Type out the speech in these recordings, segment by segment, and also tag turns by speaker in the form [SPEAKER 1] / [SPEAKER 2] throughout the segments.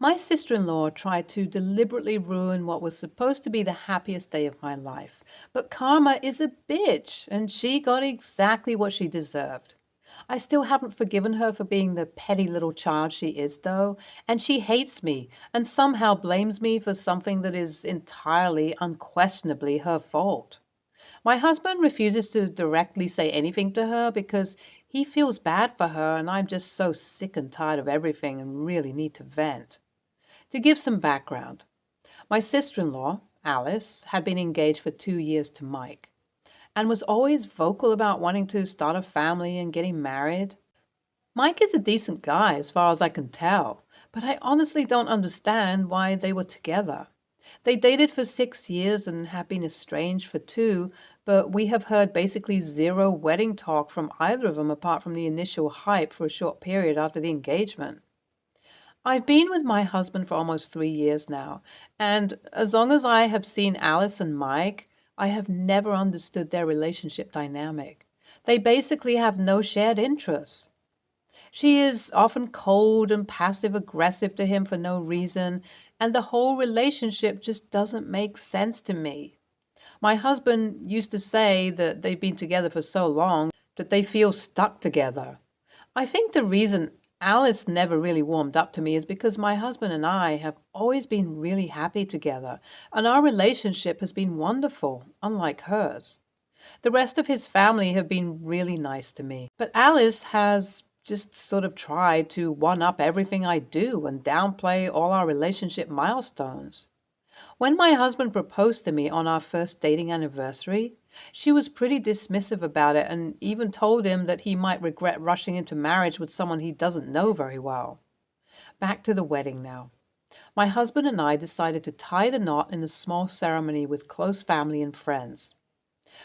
[SPEAKER 1] My sister-in-law tried to deliberately ruin what was supposed to be the happiest day of my life. But karma is a bitch, and she got exactly what she deserved. I still haven't forgiven her for being the petty little child she is, though, and she hates me and somehow blames me for something that is entirely, unquestionably her fault. My husband refuses to directly say anything to her because he feels bad for her, and I'm just so sick and tired of everything and really need to vent. To give some background, my sister-in-law, Alice, had been engaged for 2 years to Mike and was always vocal about wanting to start a family and getting married. Mike is a decent guy as far as I can tell, but I honestly don't understand why they were together. They dated for 6 years and have been estranged for two, but we have heard basically zero wedding talk from either of them apart from the initial hype for a short period after the engagement. I've been with my husband for almost 3 years now, and as long as I have seen Alice and Mike, I have never understood their relationship dynamic. They basically have no shared interests. She is often cold and passive aggressive to him for no reason, and the whole relationship just doesn't make sense to me. My husband used to say that they've been together for so long that they feel stuck together. I think the reason Alice never really warmed up to me is because my husband and I have always been really happy together, and our relationship has been wonderful, unlike hers. The rest of his family have been really nice to me, but Alice has just sort of tried to one up everything I do and downplay all our relationship milestones. When my husband proposed to me on our first dating anniversary, she was pretty dismissive about it and even told him that he might regret rushing into marriage with someone he doesn't know very well. Back to the wedding now. My husband and I decided to tie the knot in a small ceremony with close family and friends.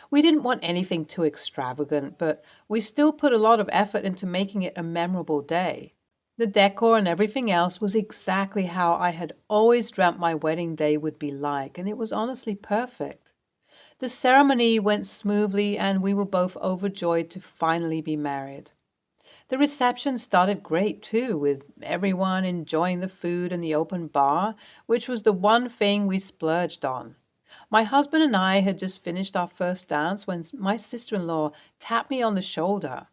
[SPEAKER 1] We didn't want anything too extravagant, but we still put a lot of effort into making it a memorable day. The decor and everything else was exactly how I had always dreamt my wedding day would be like, and it was honestly perfect. The ceremony went smoothly, and we were both overjoyed to finally be married. The reception started great too, with everyone enjoying the food and the open bar, which was the one thing we splurged on. My husband and I had just finished our first dance when my sister-in-law tapped me on the shoulder.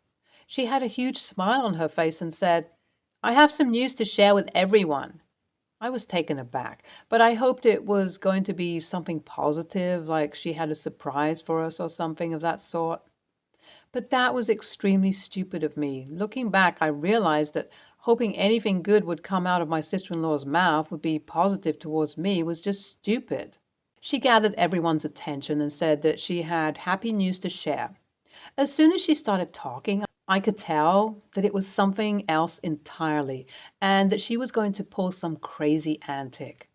[SPEAKER 1] She had a huge smile on her face and said, "I have some news to share with everyone." I was taken aback, but I hoped it was going to be something positive, like she had a surprise for us or something of that sort. But that was extremely stupid of me. Looking back, I realized that hoping anything good would come out of my sister-in-law's mouth would be positive towards me was just stupid. She gathered everyone's attention and said that she had happy news to share. As soon as she started talking, I could tell that it was something else entirely, and that she was going to pull some crazy antic.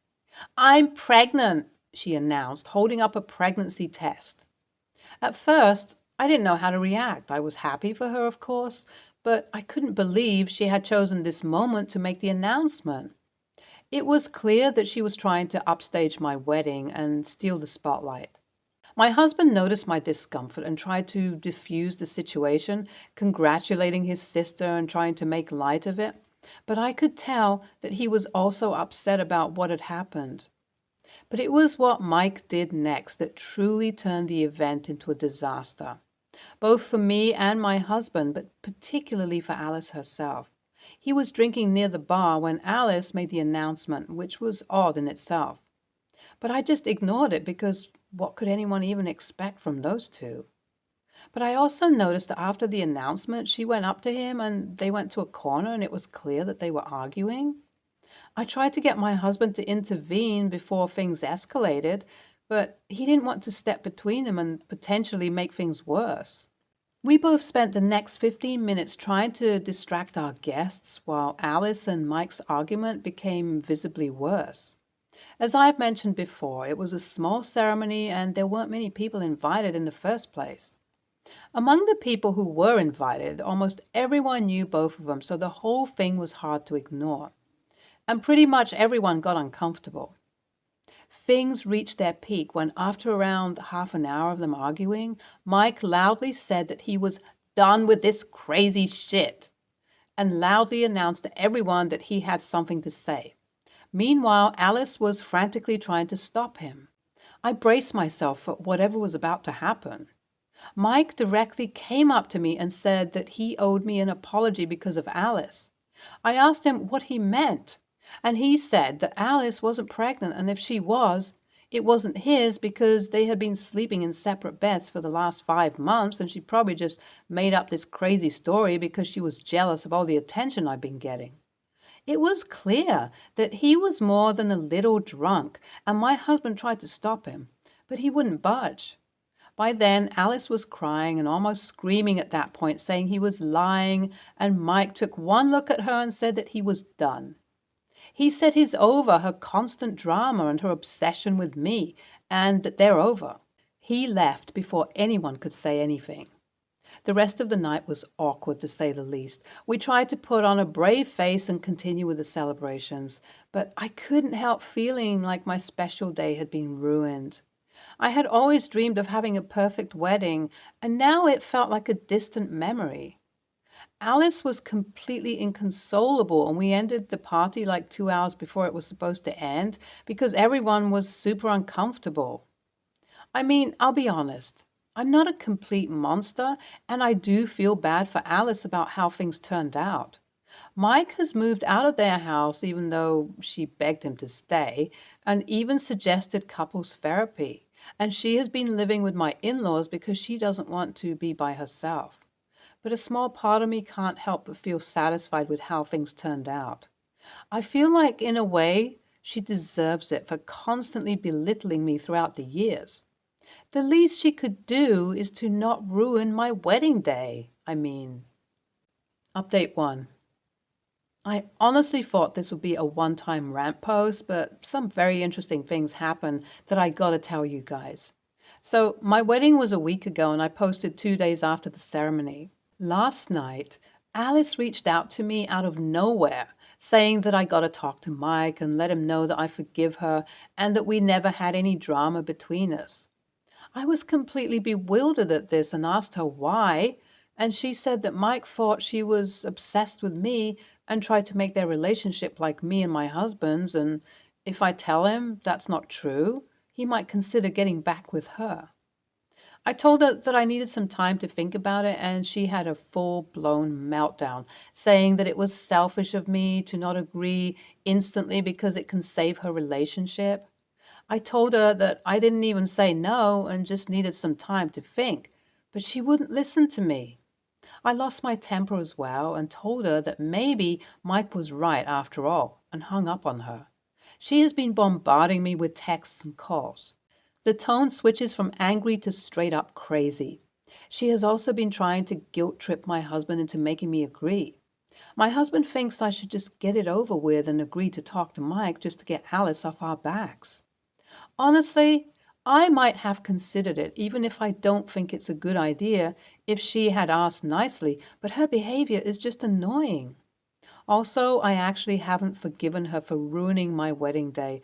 [SPEAKER 1] "I'm pregnant," she announced, holding up a pregnancy test. At first, I didn't know how to react. I was happy for her, of course, but I couldn't believe she had chosen this moment to make the announcement. It was clear that she was trying to upstage my wedding and steal the spotlight. My husband noticed my discomfort and tried to diffuse the situation, congratulating his sister and trying to make light of it, but I could tell that he was also upset about what had happened. But it was what Mike did next that truly turned the event into a disaster, both for me and my husband, but particularly for Alice herself. He was drinking near the bar when Alice made the announcement, which was odd in itself. But I just ignored it because what could anyone even expect from those two? But I also noticed that after the announcement, she went up to him and they went to a corner and it was clear that they were arguing. I tried to get my husband to intervene before things escalated, but he didn't want to step between them and potentially make things worse. We both spent the next 15 minutes trying to distract our guests while Alice and Mike's argument became visibly worse. As I've mentioned before, it was a small ceremony and there weren't many people invited in the first place. Among the people who were invited, almost everyone knew both of them, so the whole thing was hard to ignore. And pretty much everyone got uncomfortable. Things reached their peak when, after around half an hour of them arguing, Mike loudly said that he was done with this crazy shit and loudly announced to everyone that he had something to say. Meanwhile, Alice was frantically trying to stop him. I braced myself for whatever was about to happen. Mike directly came up to me and said that he owed me an apology because of Alice. I asked him what he meant, and he said that Alice wasn't pregnant, and if she was, it wasn't his because they had been sleeping in separate beds for the last 5 months, and she probably just made up this crazy story because she was jealous of all the attention I've been getting. It was clear that he was more than a little drunk, and my husband tried to stop him, but he wouldn't budge. By then, Alice was crying and almost screaming at that point, saying he was lying, and Mike took one look at her and said that he was done. He said he's over her constant drama and her obsession with me, and that they're over. He left before anyone could say anything. The rest of the night was awkward, to say the least. We tried to put on a brave face and continue with the celebrations, but I couldn't help feeling like my special day had been ruined. I had always dreamed of having a perfect wedding, and now it felt like a distant memory. Alice was completely inconsolable, and we ended the party like 2 hours before it was supposed to end because everyone was super uncomfortable. I mean, I'll be honest. I'm not a complete monster, and I do feel bad for Alice about how things turned out. Mike has moved out of their house, even though she begged him to stay, and even suggested couples therapy. And she has been living with my in-laws because she doesn't want to be by herself. But a small part of me can't help but feel satisfied with how things turned out. I feel like, in a way, she deserves it for constantly belittling me throughout the years. The least she could do is to not ruin my wedding day. Update 1. I honestly thought this would be a one-time rant post, but some very interesting things happened that I gotta tell you guys. So, my wedding was a week ago, and I posted 2 days after the ceremony. Last night, Alice reached out to me out of nowhere, saying that I gotta talk to Mike and let him know that I forgive her and that we never had any drama between us. I was completely bewildered at this and asked her why, and she said that Mike thought she was obsessed with me and tried to make their relationship like me and my husband's, and if I tell him that's not true, he might consider getting back with her. I told her that I needed some time to think about it, and she had a full-blown meltdown, saying that it was selfish of me to not agree instantly because it can save her relationship. I told her that I didn't even say no and just needed some time to think, but she wouldn't listen to me. I lost my temper as well and told her that maybe Mike was right after all and hung up on her. She has been bombarding me with texts and calls. The tone switches from angry to straight up crazy. She has also been trying to guilt trip my husband into making me agree. My husband thinks I should just get it over with and agree to talk to Mike just to get Alice off our backs. Honestly, I might have considered it, even if I don't think it's a good idea, if she had asked nicely, but her behavior is just annoying. Also, I actually haven't forgiven her for ruining my wedding day,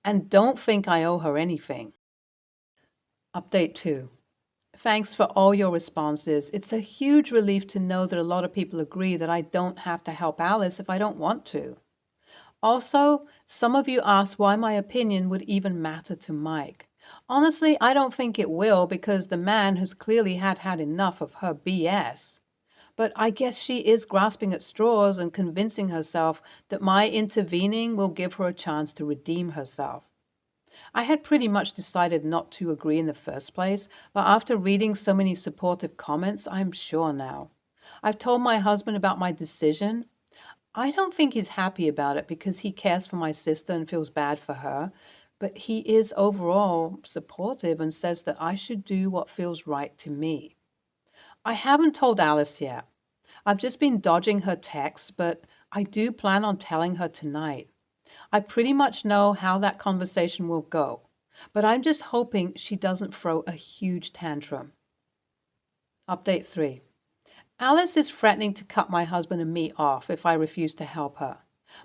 [SPEAKER 1] and don't think I owe her anything. Update 2. Thanks for all your responses. It's a huge relief to know that a lot of people agree that I don't have to help Alice if I don't want to. Also, some of you asked why my opinion would even matter to Mike. Honestly, I don't think it will because the man has clearly had enough of her BS. But I guess she is grasping at straws and convincing herself that my intervening will give her a chance to redeem herself. I had pretty much decided not to agree in the first place, but after reading so many supportive comments, I'm sure now. I've told my husband about my decision. I don't think he's happy about it because he cares for my sister and feels bad for her, but he is overall supportive and says that I should do what feels right to me. I haven't told Alice yet. I've just been dodging her texts, but I do plan on telling her tonight. I pretty much know how that conversation will go, but I'm just hoping she doesn't throw a huge tantrum. Update 3. Alice is threatening to cut my husband and me off if I refuse to help her.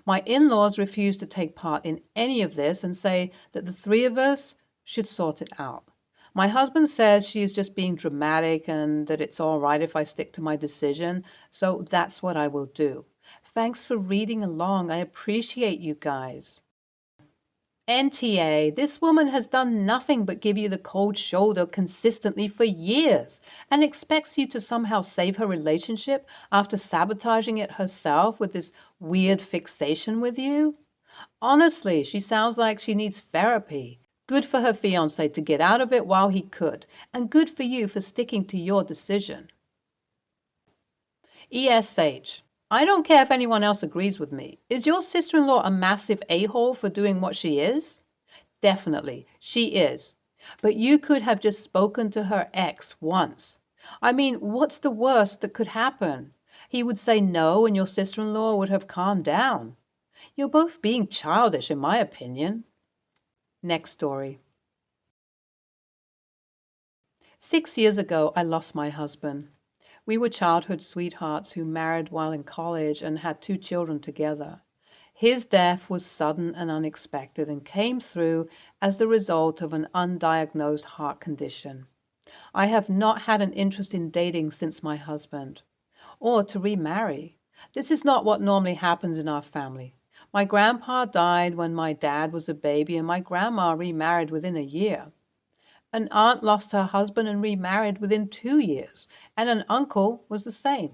[SPEAKER 1] My in-laws refuse to take part in any of this and say that the three of us should sort it out. My husband says she is just being dramatic and that it's all right if I stick to my decision, so that's what I will do. Thanks for reading along. I appreciate you guys. NTA, this woman has done nothing but give you the cold shoulder consistently for years and expects you to somehow save her relationship after sabotaging it herself with this weird fixation with you. Honestly, she sounds like she needs therapy. Good for her fiance to get out of it while he could, and good for you for sticking to your decision. ESH. I don't care if anyone else agrees with me. Is your sister in law a massive a hole for doing what she is? Definitely, she is. But you could have just spoken to her ex once. I mean, what's the worst that could happen? He would say no, and your sister in law would have calmed down. You're both being childish, in my opinion. Next story. 6 years ago, I lost my husband. We were childhood sweethearts who married while in college and had 2 children together. His death was sudden and unexpected and came through as the result of an undiagnosed heart condition. I have not had an interest in dating since my husband, or to remarry. This is not what normally happens in our family. My grandpa died when my dad was a baby, and my grandma remarried within a year. An aunt lost her husband and remarried within 2 years, and an uncle was the same.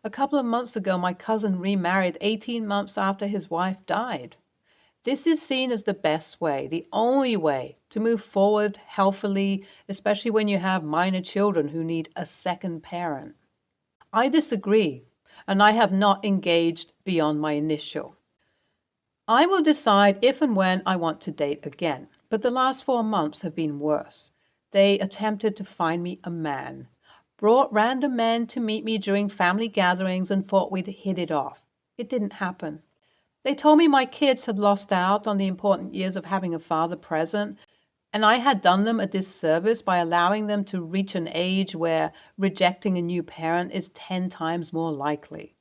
[SPEAKER 1] A couple of months ago, my cousin remarried 18 months after his wife died. This is seen as the best way, the only way to move forward healthily, especially when you have minor children who need a second parent. I disagree, and I have not engaged beyond my initial. I will decide if and when I want to date again, but the last 4 months have been worse. They attempted to find me a man, brought random men to meet me during family gatherings and thought we'd hit it off. It didn't happen. They told me my kids had lost out on the important years of having a father present, and I had done them a disservice by allowing them to reach an age where rejecting a new parent is 10 times more likely.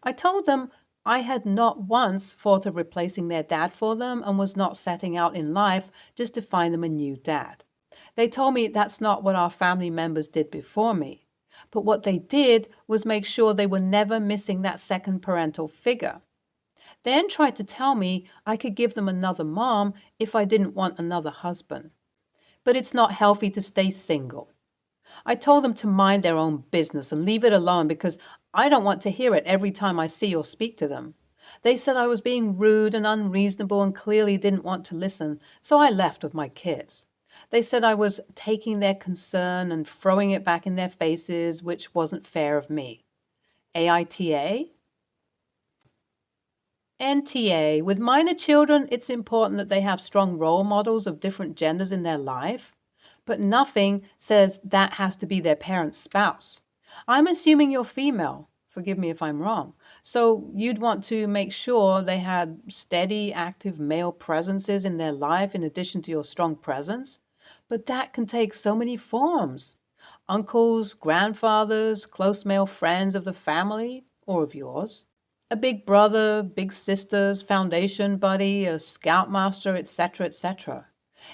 [SPEAKER 1] I told them I had not once thought of replacing their dad for them and was not setting out in life just to find them a new dad. They told me that's not what our family members did before me. But what they did was make sure they were never missing that second parental figure. Then tried to tell me I could give them another mom if I didn't want another husband. But it's not healthy to stay single. I told them to mind their own business and leave it alone because I don't want to hear it every time I see or speak to them. They said I was being rude and unreasonable and clearly didn't want to listen, so I left with my kids. They said I was taking their concern and throwing it back in their faces, which wasn't fair of me. AITA? NTA. With minor children, it's important that they have strong role models of different genders in their life, but nothing says that has to be their parent's spouse. I'm assuming you're female. Forgive me if I'm wrong. So you'd want to make sure they had steady, active male presences in their life in addition to your strong presence. But that can take so many forms. Uncles, grandfathers, close male friends of the family or of yours. A big brother, big sisters, foundation buddy, a scoutmaster, etc., etc.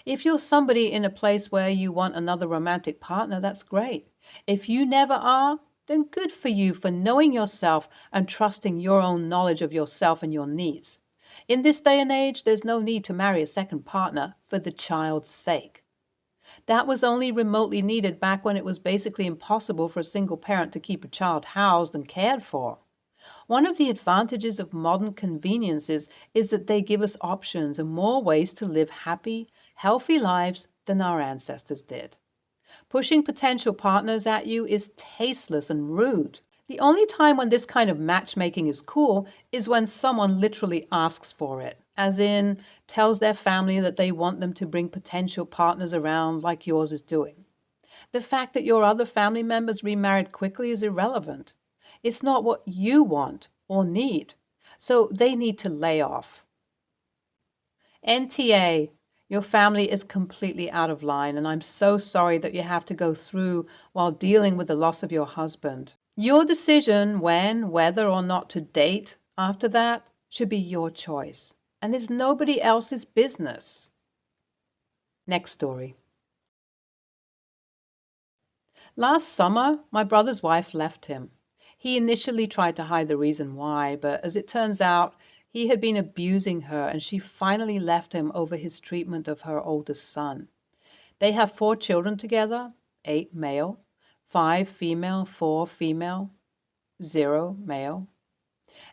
[SPEAKER 1] If you're somebody in a place where you want another romantic partner, that's great. If you never are, then good for you for knowing yourself and trusting your own knowledge of yourself and your needs. In this day and age, there's no need to marry a second partner for the child's sake. That was only remotely needed back when it was basically impossible for a single parent to keep a child housed and cared for. One of the advantages of modern conveniences is that they give us options and more ways to live happy, healthy lives than our ancestors did. Pushing potential partners at you is tasteless and rude. The only time when this kind of matchmaking is cool is when someone literally asks for it, as in tells their family that they want them to bring potential partners around like yours is doing. The fact that your other family members remarried quickly is irrelevant. It's not what you want or need, so they need to lay off. NTA, your family is completely out of line, and I'm so sorry that you have to go through while dealing with the loss of your husband. Your decision when, whether or not to date after that should be your choice, and it's nobody else's business. Next story. Last summer, my brother's wife left him. He initially tried to hide the reason why, but as it turns out, He had been abusing her, and she finally left him over his treatment of her oldest son. They have 4 children together, 8 male, 5 female, 4 female, 0 male.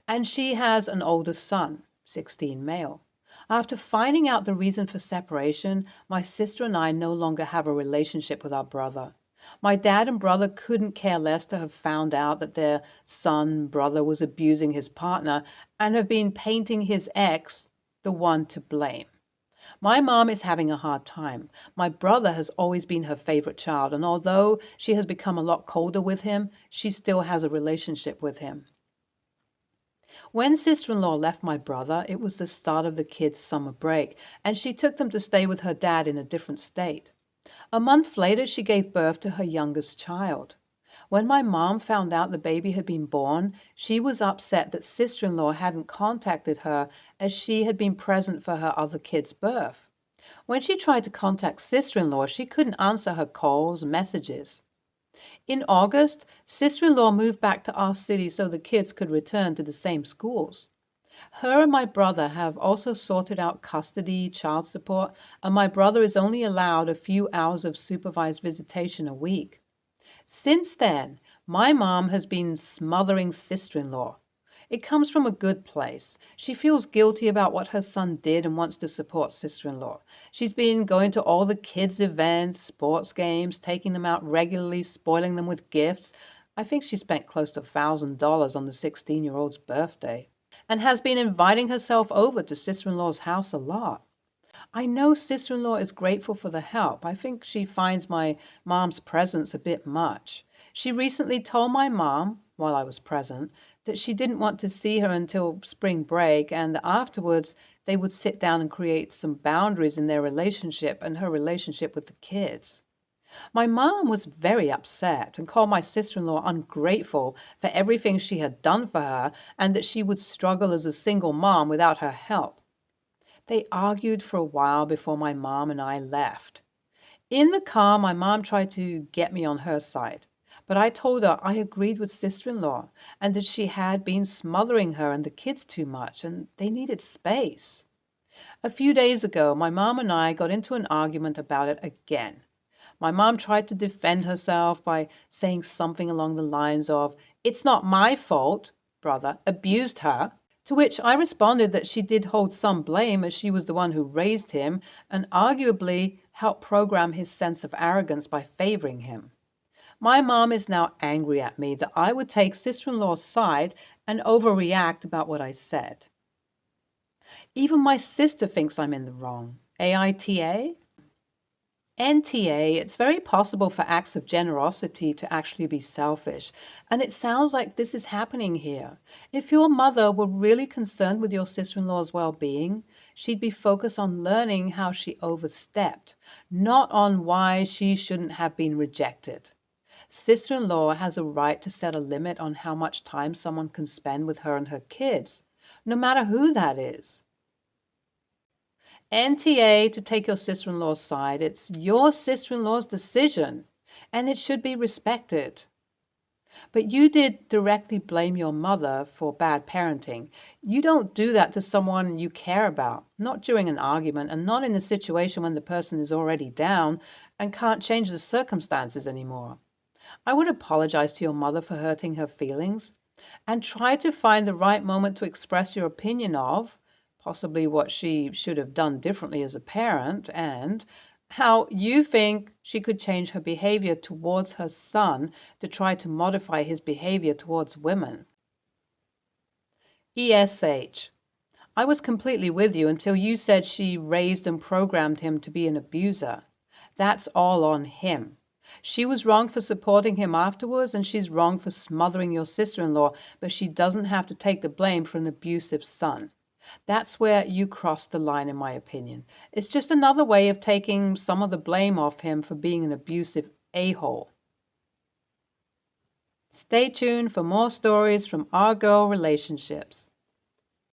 [SPEAKER 1] And she has an older son, 16 male. After finding out the reason for separation, my sister and I no longer have a relationship with our brother. My dad and brother couldn't care less to have found out that their brother was abusing his partner and have been painting his ex the one to blame. My mom is having a hard time. My brother has always been her favorite child, and although she has become a lot colder with him, she still has a relationship with him. When sister-in-law left my brother, it was the start of the kids' summer break, and she took them to stay with her dad in a different state. A month later, she gave birth to her youngest child. When my mom found out the baby had been born, she was upset that sister-in-law hadn't contacted her as she had been present for her other kid's birth. When she tried to contact sister-in-law, she couldn't answer her calls and messages. In August, sister-in-law moved back to our city so the kids could return to the same schools. Her and my brother have also sorted out custody, child support, and my brother is only allowed a few hours of supervised visitation a week. Since then, my mom has been smothering sister-in-law. It comes from a good place. She feels guilty about what her son did and wants to support sister-in-law. She's been going to all the kids' events, sports games, taking them out regularly, spoiling them with gifts. I think she spent close to $1,000 on the 16-year-old's birthday, and has been inviting herself over to sister-in-law's house a lot. I know sister-in-law is grateful for the help. I think she finds my mom's presence a bit much. She recently told my mom, while I was present, that she didn't want to see her until spring break, and that afterwards they would sit down and create some boundaries in their relationship and her relationship with the kids. My mom was very upset and called my sister-in-law ungrateful for everything she had done for her and that she would struggle as a single mom without her help. They argued for a while before my mom and I left. In the car, my mom tried to get me on her side, but I told her I agreed with sister-in-law and that she had been smothering her and the kids too much and they needed space. A few days ago, my mom and I got into an argument about it again. My mom tried to defend herself by saying something along the lines of, "It's not my fault, brother abused her." To which I responded that she did hold some blame as she was the one who raised him and arguably helped program his sense of arrogance by favoring him. My mom is now angry at me that I would take sister-in-law's side and overreact about what I said. Even my sister thinks I'm in the wrong. AITA? NTA, it's very possible for acts of generosity to actually be selfish, and it sounds like this is happening here. If your mother were really concerned with your sister-in-law's well-being, she'd be focused on learning how she overstepped, not on why she shouldn't have been rejected. Sister-in-law has a right to set a limit on how much time someone can spend with her and her kids, no matter who that is. NTA to take your sister-in-law's side. It's your sister-in-law's decision, and it should be respected. But you did directly blame your mother for bad parenting. You don't do that to someone you care about, not during an argument and not in a situation when the person is already down and can't change the circumstances anymore. I would apologize to your mother for hurting her feelings and try to find the right moment to express your opinion of possibly what she should have done differently as a parent, and how you think she could change her behavior towards her son to try to modify his behavior towards women. ESH. I was completely with you until you said she raised and programmed him to be an abuser. That's all on him. She was wrong for supporting him afterwards, and she's wrong for smothering your sister-in-law, but she doesn't have to take the blame for an abusive son. That's where you crossed the line, in my opinion. It's just another way of taking some of the blame off him for being an abusive a-hole. Stay tuned for more stories from our girl relationships.